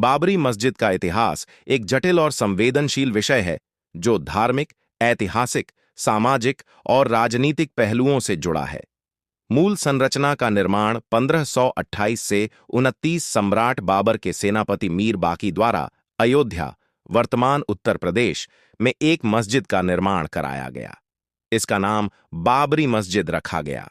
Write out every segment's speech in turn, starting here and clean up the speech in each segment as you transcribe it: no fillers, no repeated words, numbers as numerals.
बाबरी मस्जिद का इतिहास एक जटिल और संवेदनशील विषय है जो धार्मिक, ऐतिहासिक, सामाजिक और राजनीतिक पहलुओं से जुड़ा है। मूल संरचना का निर्माण 1528 से 29 सम्राट बाबर के सेनापति मीर बाकी द्वारा अयोध्या, वर्तमान उत्तर प्रदेश में एक मस्जिद का निर्माण कराया गया। इसका नाम बाबरी मस्जिद रखा गया।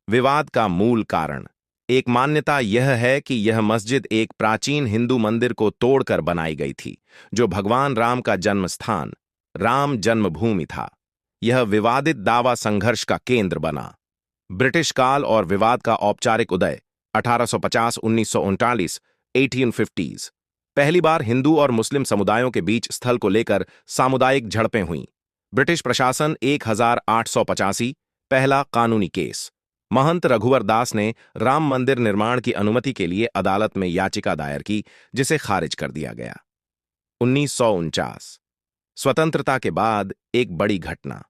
विवाद का मूल कारण: एक मान्यता यह है कि यह मस्जिद एक प्राचीन हिंदू मंदिर को तोड़कर बनाई गई थी, जो भगवान राम का जन्म स्थान, राम जन्मभूमि था। यह विवादित दावा संघर्ष का केंद्र बना। ब्रिटिश काल और विवाद का औपचारिक उदय 1850-1939 1850s। पहली बार हिंदू और मुस्लिम समुदायों के बीच स्थल को लेकर सामुदायिक झड़पें हुईं। ब्रिटिश प्रशासन 1885 पहला कानूनी केस। महंत रघुवर दास ने राम मंदिर निर्माण की अनुमति के लिए अदालत में याचिका दायर की, जिसे खारिज कर दिया गया। 1949 स्वतंत्रता के बाद एक बड़ी घटना।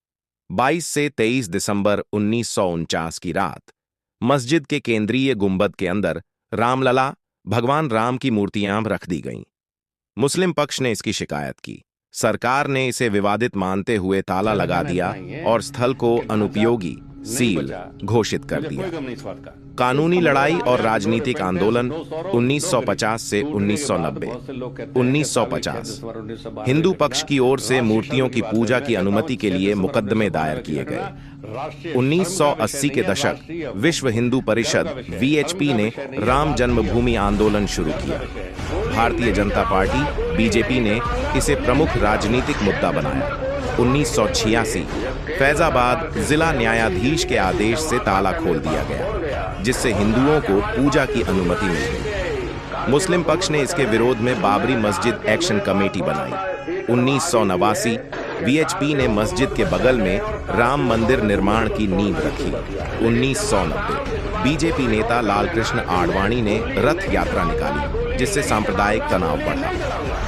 22 से 23 दिसंबर 1949 की रात मस्जिद के केंद्रीय गुंबद के अंदर रामलला, भगवान राम की मूर्तियां रख दी गईं। मुस्लिम पक्ष ने इसकी शिकायत की। सरकार ने इसे विवादित मानते हुए ताला लगा दिया और स्थल को अनुपयोगी सील घोषित कर दिया। कानूनी लड़ाई और राजनीतिक आंदोलन 1950 से 1990। 1950 हिंदू पक्ष की ओर से मूर्तियों की पूजा की अनुमति के लिए मुकदमे दायर किए गए। 1980 के दशक विश्व हिंदू परिषद VHP ने राम जन्मभूमि आंदोलन शुरू किया। भारतीय जनता पार्टी BJP ने इसे प्रमुख राजनीतिक मुद्दा बनाया। 1986 फैजाबाद जिला न्यायाधीश के आदेश से ताला खोल दिया गया, जिससे हिंदुओं को पूजा की अनुमति मिल गई। मुस्लिम पक्ष ने इसके विरोध में बाबरी मस्जिद एक्शन कमेटी बनाई। 1989 VHP ने मस्जिद के बगल में राम मंदिर निर्माण की नींव रखी। 1990 BJP नेता लालकृष्ण आडवाणी ने रथ यात्रा निकाली, जिससे सांप्रदायिक तनाव बढ़ा।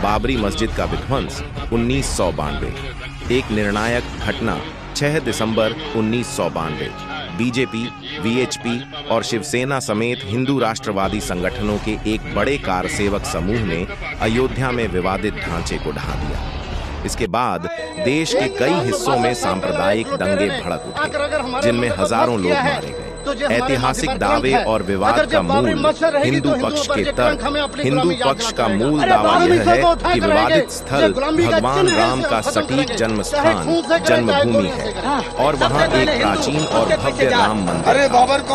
बाबरी मस्जिद का विध्वंस 1992। एक निर्णायक घटना 6 दिसंबर 1992। BJP, VHP और शिवसेना समेत हिंदू राष्ट्रवादी संगठनों के एक बड़े कारसेवक समूह ने अयोध्या में विवादित ढांचे को ढा दिया। इसके बाद देश के कई हिस्सों में सांप्रदायिक दंगे भड़क उठे, जिनमें हजारों लोग मारे गए। ऐतिहासिक दावे और विवाद का मूल हिंदू पक्ष के तर्क। हिंदू पक्ष का मूल दावा यह है कि विवादित स्थल भगवान राम का सटीक जन्म स्थान, जन्मभूमि है और वहां एक प्राचीन और भव्य राम मंदिर है।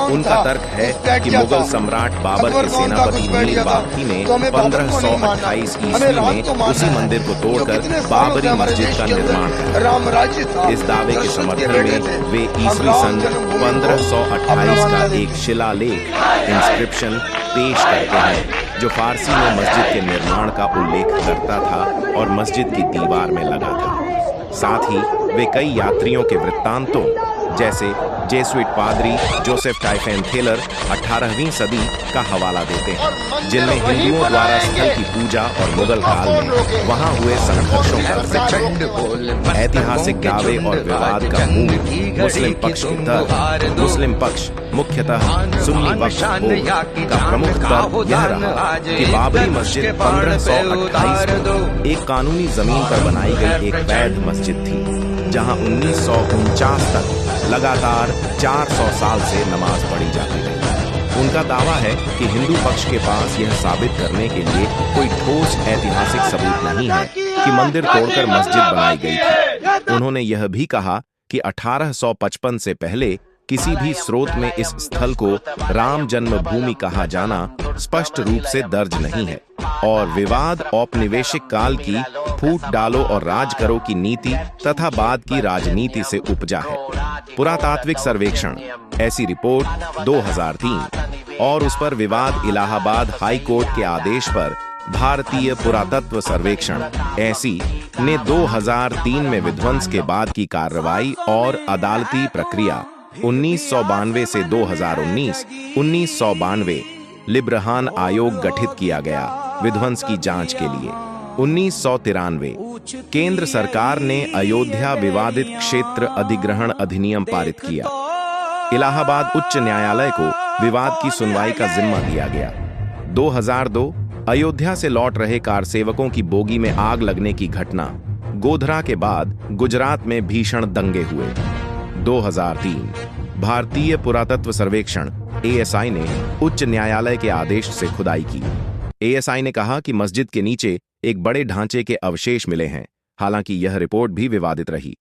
उनका तर्क है कि मुगल सम्राट बाबर के सेनापति मीर बाकी ने 1528 ईस्वी में उसी मंदिर को तोड़कर बाबरी मस्जिद का निर्माण किया। इस दावे के समर्थन में वे ईस्वी सन 1528 का एक शिलालेख इंस्क्रिप्शन पेश करते हैं, जो फारसी में मस्जिद के निर्माण का उल्लेख करता था और मस्जिद की दीवार में लगा था। साथ ही वे कई यात्रियों के वृत्तांतों, जैसे जेसुइट पादरी जोसेफ टाइफेन थेलर 18वीं सदी का हवाला देते हैं, जिनमें हिंदुओं द्वारा स्थल की पूजा और मुगल काल में वहां हुए संघर्षों का जिक्र है। ऐतिहासिक दावे और विवाद का मूल मुस्लिम पक्ष की तर्क। मुस्लिम पक्ष मुख्यतः सुन्नी पक्ष का प्रमुख तर्क यह रहा कि बाबरी मस्जिद 1528 में एक कानूनी जमीन पर बनाई गई एक वैध मस्जिद थी, जहां 1949 तक लगातार 400 साल से नमाज पढ़ी जाती रही। उनका दावा है कि हिंदू पक्ष के पास यह साबित करने के लिए कोई ठोस ऐतिहासिक सबूत नहीं है कि मंदिर तोड़कर मस्जिद बनाई गई थी। उन्होंने यह भी कहा कि 1855 से पहले किसी भी स्रोत में इस स्थल को राम जन्मभूमि कहा जाना स्पष्ट रूप से दर्ज नहीं है और विवाद औपनिवेशिक काल की फूट डालो और राज करो की नीति तथा बाद की राजनीति से उपजा है। पुरातात्विक सर्वेक्षण ऐसी रिपोर्ट 2003 और उस पर विवाद इलाहाबाद हाई कोर्ट के आदेश पर भारतीय पुरातत्व सर्वेक्षण ऐसी ने 2003 में विध्वंस के बाद की कार्रवाई और अदालती प्रक्रिया 1992 से 2019 1992 लिब्रहान आयोग गठित किया गया विध्वंस की जांच के लिए। 1993 केंद्र सरकार ने अयोध्या विवादित क्षेत्र अधिग्रहण अधिनियम पारित किया। इलाहाबाद उच्च न्यायालय को विवाद की सुनवाई का जिम्मा दिया गया। 2002 अयोध्या से लौट रहे कार सेवकों की बोगी में आग लगने की घटना। गोधरा के बाद गुजरात में भीषण दंगे हुए। 2003 भारतीय पुरातत्व सर्वेक्षण एएसआई ने उच्च न्यायालय के आदेश से खुदाई की। एएसआई ने कहा कि मस्जिद के नीचे एक बड़े ढांचे के अवशेष मिले हैं, हालांकि यह रिपोर्ट भी विवादित रही।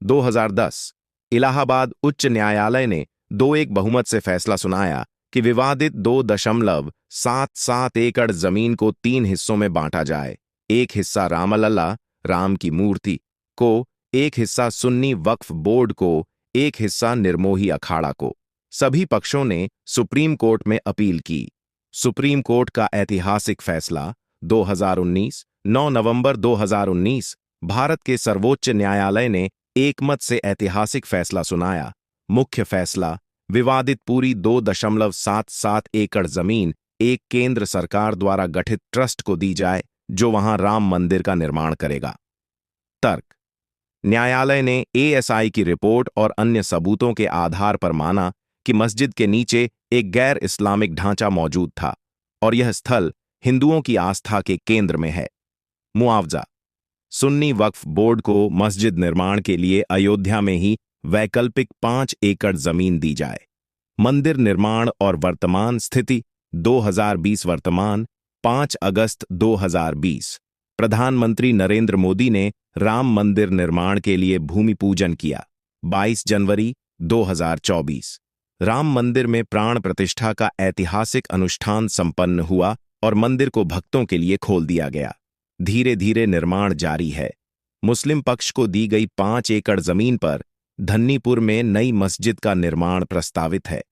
2010 इलाहाबाद उच्च न्यायालय ने 2-1 बहुमत से फैसला सुनाया कि विवादित 2.77 एकड़ जमीन को 3 हिस्सों में बांटा जाए। एक हिस्सा रामलला, राम की मूर्ति को, एक हिस्सा सुन्नी वक्फ बोर्ड को, एक हिस्सा निर्मोही अखाड़ा को। सभी पक्षों ने सुप्रीम कोर्ट में अपील की। सुप्रीम कोर्ट का ऐतिहासिक फैसला 2019 9 नवंबर 2019 भारत के सर्वोच्च न्यायालय ने एकमत से ऐतिहासिक फैसला सुनाया। मुख्य फैसला: विवादित पूरी 2.77 एकड़ जमीन एक केंद्र सरकार द्वारा गठित ट्रस्ट को दी जाए, जो वहां राम मंदिर का निर्माण करेगा। तर्क: न्यायालय ने एएसआई की रिपोर्ट और अन्य सबूतों के आधार पर माना कि मस्जिद के नीचे एक गैर इस्लामिक ढांचा मौजूद था और यह स्थल हिंदुओं की आस्था के केंद्र में है। मुआवजा: सुन्नी वक्फ बोर्ड को मस्जिद निर्माण के लिए अयोध्या में ही वैकल्पिक 5 एकड़ जमीन दी जाए। मंदिर निर्माण और वर्तमान स्थिति 2020 वर्तमान 5 अगस्त 2020 प्रधानमंत्री नरेंद्र मोदी ने राम मंदिर निर्माण के लिए भूमि पूजन किया। 22 जनवरी 2024 राम मंदिर में प्राण प्रतिष्ठा का ऐतिहासिक अनुष्ठान संपन्न हुआ और मंदिर को भक्तों के लिए खोल दिया गया। धीरे धीरे निर्माण जारी है। मुस्लिम पक्ष को दी गई 5 एकड़ जमीन पर धन्नीपुर में नई मस्जिद का निर्माण प्रस्तावित है।